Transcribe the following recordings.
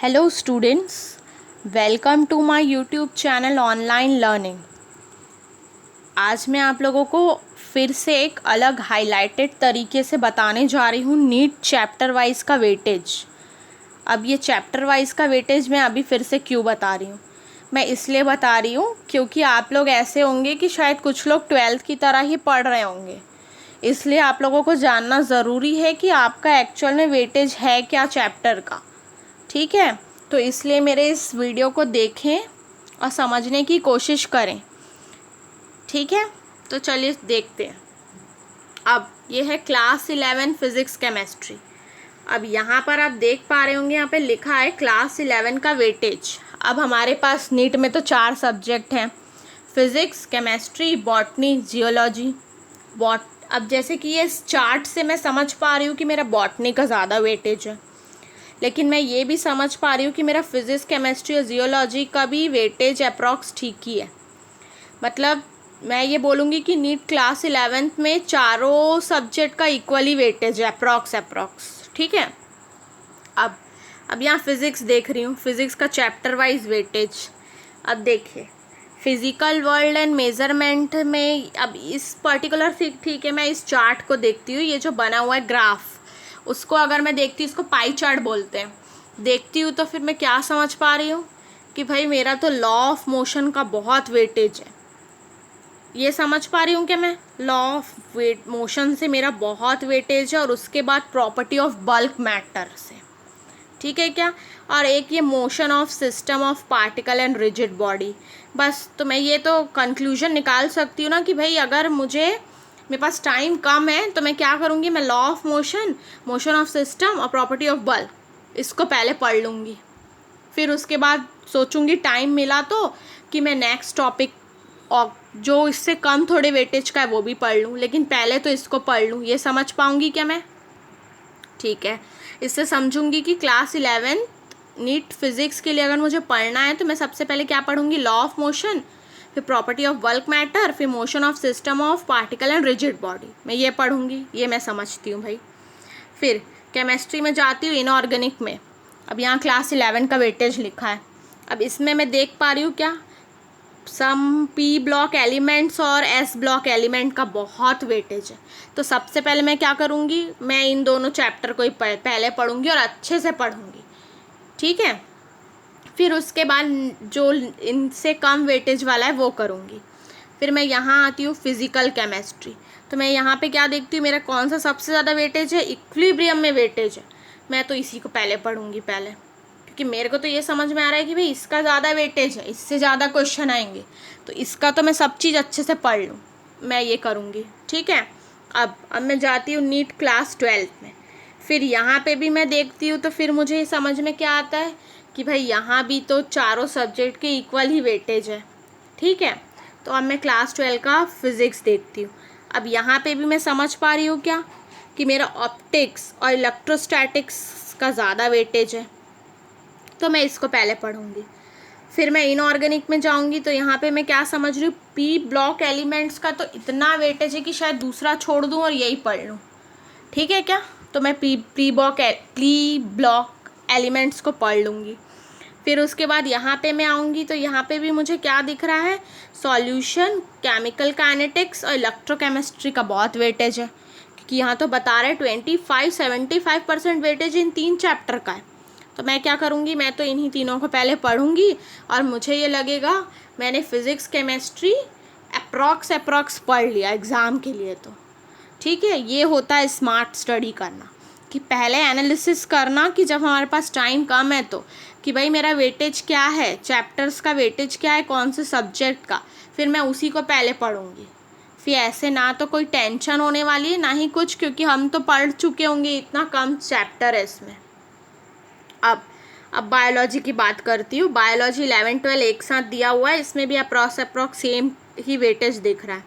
Hello students, welcome to my YouTube channel online learning. आज मैं आप लोगों को फिर से एक अलग हाईलाइटेड तरीके से बताने जा रही हूँ नीट चैप्टर वाइज का वेटेज। अब ये चैप्टर वाइज का वेटेज मैं अभी फिर से क्यों बता रही हूँ? मैं इसलिए बता रही हूँ क्योंकि आप लोग ऐसे होंगे कि शायद कुछ लोग 12th की तरह ही पढ़ रहे होंगे, इसलिए आप लोगों को जानना ज़रूरी है कि आपका एक्चुअल में वेटेज है क्या चैप्टर का। ठीक है, तो इसलिए मेरे इस वीडियो को देखें और समझने की कोशिश करें। ठीक है, तो चलिए देखते हैं। अब ये है क्लास 11 फिज़िक्स केमिस्ट्री। अब यहाँ पर आप देख पा रहे होंगे, यहाँ पे लिखा है क्लास 11 का वेटेज। अब हमारे पास नीट में तो 4 सब्जेक्ट हैं, फिज़िक्स, केमिस्ट्री, बॉटनी, जियोलॉजी। अब जैसे कि ये इस चार्ट से मैं समझ पा रही हूँ कि मेरा बॉटनी का ज़्यादा वेटेज है, लेकिन मैं ये भी समझ पा रही हूँ कि मेरा फिज़िक्स, केमिस्ट्री और जियोलॉजी का भी वेटेज अप्रॉक्स ठीक ही है। मतलब मैं ये बोलूँगी कि नीट क्लास 11th में चारों सब्जेक्ट का इक्वली वेटेज है, अप्रॉक्स। ठीक है, अब यहाँ फिज़िक्स देख रही हूँ, फिज़िक्स का चैप्टर वाइज वेटेज। अब देखिए, फिज़िकल वर्ल्ड एंड मेज़रमेंट में अब इस पर्टिकुलर ठीक है, मैं इस चार्ट को देखती हूँ, ये जो बना हुआ है ग्राफ, उसको अगर मैं देखती हूँ, इसको पाई चार्ट बोलते हैं, देखती हूँ तो फिर मैं क्या समझ पा रही हूँ कि भाई मेरा तो लॉ ऑफ मोशन का बहुत वेटेज है। ये समझ पा रही हूँ कि मैं लॉ ऑफ मोशन से मेरा बहुत वेटेज है, और उसके बाद प्रॉपर्टी ऑफ बल्क मैटर से। ठीक है क्या? और एक ये motion of system of particle and rigid body. बस तो मैं ये तो कंक्लूजन निकाल सकती हूँ ना कि भाई अगर मेरे पास टाइम कम है तो मैं क्या करूँगी, मैं law of motion, motion of system और प्रॉपर्टी ऑफ बल्क इसको पहले पढ़ लूँगी। फिर उसके बाद सोचूंगी टाइम मिला तो कि मैं नेक्स्ट टॉपिक और जो इससे कम थोड़े वेटेज का है वो भी पढ़ लूँ, लेकिन पहले तो इसको पढ़ लूँ। ये समझ पाऊँगी क्या मैं? ठीक है, इससे समझूंगी कि क्लास 11 नीट फिज़िक्स के लिए अगर मुझे पढ़ना है तो मैं सबसे पहले क्या पढ़ूंगी, लॉ ऑफ मोशन, फिर प्रॉपर्टी ऑफ बल्क मैटर, फिर motion of system of particle and rigid body. मैं ये पढ़ूंगी, ये मैं समझती हूँ भाई। फिर केमिस्ट्री में जाती हूँ, इनऑर्गेनिक में। अब यहाँ क्लास 11 का वेटेज लिखा है। अब इसमें मैं देख पा रही हूँ क्या, सम पी ब्लॉक एलिमेंट्स और एस ब्लॉक एलिमेंट का बहुत वेटेज है। तो सबसे पहले मैं क्या करूँगी, मैं इन दोनों चैप्टर को ही पहले पढ़ूँगी और अच्छे से पढ़ूँगी। ठीक है, फिर उसके बाद जो इनसे कम वेटेज वाला है वो करूँगी। फिर मैं यहाँ आती हूँ फिज़िकल केमिस्ट्री। तो मैं यहाँ पे क्या देखती हूँ, मेरा कौन सा सबसे ज़्यादा वेटेज है, इक्विलिब्रियम में वेटेज है। मैं तो इसी को पहले पढ़ूँगी पहले, क्योंकि मेरे को तो ये समझ में आ रहा है कि भाई इसका ज़्यादा वेटेज है, इससे ज़्यादा क्वेश्चन आएंगे, तो इसका तो मैं सब चीज़ अच्छे से पढ़ लूँ, मैं ये करूँगी। ठीक है, अब मैं जाती हूँ नीट क्लास 12 में। फिर यहाँ पे भी मैं देखती हूँ तो फिर मुझे समझ में क्या आता है कि भाई यहाँ भी तो चारों सब्जेक्ट के इक्वल ही वेटेज है। ठीक है, तो अब मैं क्लास 12 का फिज़िक्स देखती हूँ। अब यहाँ पे भी मैं समझ पा रही हूँ क्या कि मेरा ऑप्टिक्स और इलेक्ट्रोस्टैटिक्स का ज़्यादा वेटेज है, तो मैं इसको पहले पढ़ूँगी। फिर मैं इनऑर्गेनिक में जाऊँगी तो यहाँ पे मैं क्या समझ रही हूँ, पी ब्लॉक एलिमेंट्स का तो इतना वेटेज है कि शायद दूसरा छोड़ दूँ और यही पढ़ लूँ। ठीक है क्या? तो मैं पी ब्लॉक एलिमेंट्स को पढ़ लूँगी। फिर उसके बाद यहाँ पे मैं आऊँगी तो यहाँ पे भी मुझे क्या दिख रहा है, सॉल्यूशन, केमिकल काइनेटिक्स और इलेक्ट्रोकेमिस्ट्री का बहुत वेटेज है, क्योंकि यहाँ तो बता रहे 75% वेटेज इन 3 चैप्टर का है। तो मैं क्या करूँगी, मैं तो इन्हीं तीनों को पहले पढ़ूँगी और मुझे ये लगेगा मैंने फिज़िक्स केमिस्ट्री अप्रॉक्स पढ़ लिया एग्ज़ाम के लिए। तो ठीक है, ये होता है स्मार्ट स्टडी करना, कि पहले एनालिसिस करना कि जब हमारे पास टाइम कम है तो कि भाई मेरा वेटेज क्या है, चैप्टर्स का वेटेज क्या है, कौन से सब्जेक्ट का, फिर मैं उसी को पहले पढ़ूँगी। फिर ऐसे ना तो कोई टेंशन होने वाली है ना ही कुछ, क्योंकि हम तो पढ़ चुके होंगे, इतना कम चैप्टर है इसमें। अब बायोलॉजी की बात करती हूँ। बायोलॉजी 11-12 एक साथ दिया हुआ है, इसमें भी अप्रॉक्स सेम ही वेटेज दिख रहा है।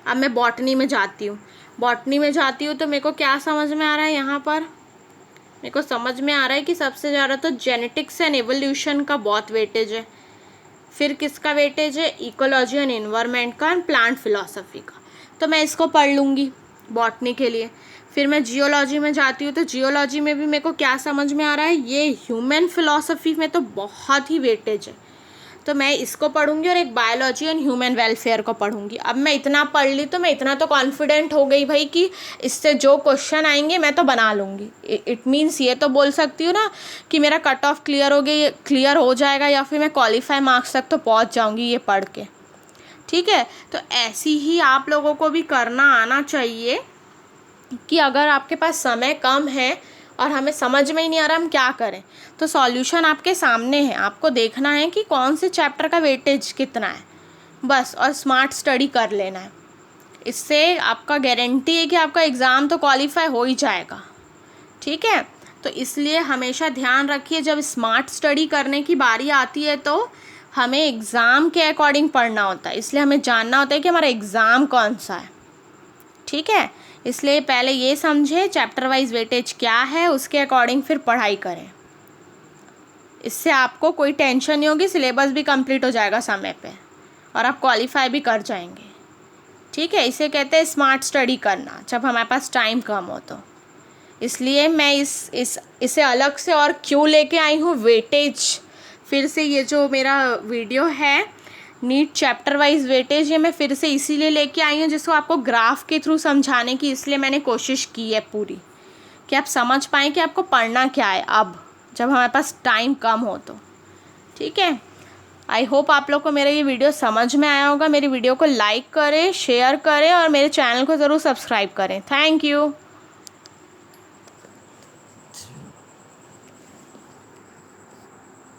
अब मैं बॉटनी में जाती हूँ। तो मेरे को क्या समझ में आ रहा है, यहाँ पर मेरे को समझ में आ रहा है कि सबसे ज़्यादा तो जेनेटिक्स एंड एवोल्यूशन का बहुत वेटेज है। फिर किसका वेटेज है, इकोलॉजी एंड इन्वायरमेंट का एंड प्लांट फिलॉसफी का। तो मैं इसको पढ़ लूँगी बॉटनी के लिए। फिर मैं जियोलॉजी में जाती हूँ, तो जियोलॉजी में भी मेरे को क्या समझ में आ रहा है, ये ह्यूमन फिलॉसफी में तो बहुत ही वेटेज है, तो मैं इसको पढ़ूंगी और एक बायोलॉजी एंड ह्यूमन वेलफेयर को पढ़ूंगी। अब मैं इतना पढ़ ली तो मैं इतना तो कॉन्फिडेंट हो गई भाई कि इससे जो क्वेश्चन आएंगे मैं तो बना लूँगी। इट मीन्स ये तो बोल सकती हूँ ना कि मेरा कट ऑफ क्लियर हो जाएगा, या फिर मैं क्वालिफाई मार्क्स तक तो पहुँच जाऊँगी ये पढ़ के। ठीक है, तो ऐसी ही आप लोगों को भी करना आना चाहिए कि अगर आपके पास समय कम है और हमें समझ में ही नहीं आ रहा हम क्या करें, तो सॉल्यूशन आपके सामने है, आपको देखना है कि कौन से चैप्टर का वेटेज कितना है बस, और स्मार्ट स्टडी कर लेना है। इससे आपका गारंटी है कि आपका एग्ज़ाम तो क्वालिफाई हो ही जाएगा। ठीक है, तो इसलिए हमेशा ध्यान रखिए जब स्मार्ट स्टडी करने की बारी आती है तो हमें एग्ज़ाम के अकॉर्डिंग पढ़ना होता है, इसलिए हमें जानना होता है कि हमारा एग्ज़ाम कौन सा है। ठीक है, इसलिए पहले ये समझे चैप्टर वाइज वेटेज क्या है, उसके अकॉर्डिंग फिर पढ़ाई करें। इससे आपको कोई टेंशन नहीं होगी, सिलेबस भी कंप्लीट हो जाएगा समय पे और आप क्वालिफाई भी कर जाएंगे। ठीक है, इसे कहते हैं स्मार्ट स्टडी करना जब हमारे पास टाइम कम हो तो। इसलिए मैं इसे अलग से और क्यों लेके आई हूँ वेटेज, फिर से ये जो मेरा वीडियो है नीट चैप्टर वाइज वेटेज, ये मैं फिर से इसीलिए लेके आई हूँ जिसको आपको ग्राफ के थ्रू समझाने की इसलिए मैंने कोशिश की है पूरी, कि आप समझ पाएँ कि आपको पढ़ना क्या है अब जब हमारे पास टाइम कम हो तो। ठीक है, आई होप आप लोग को मेरा ये वीडियो समझ में आया होगा। मेरी वीडियो को लाइक करें, शेयर करें और मेरे चैनल को ज़रूर सब्सक्राइब करें। Thank you.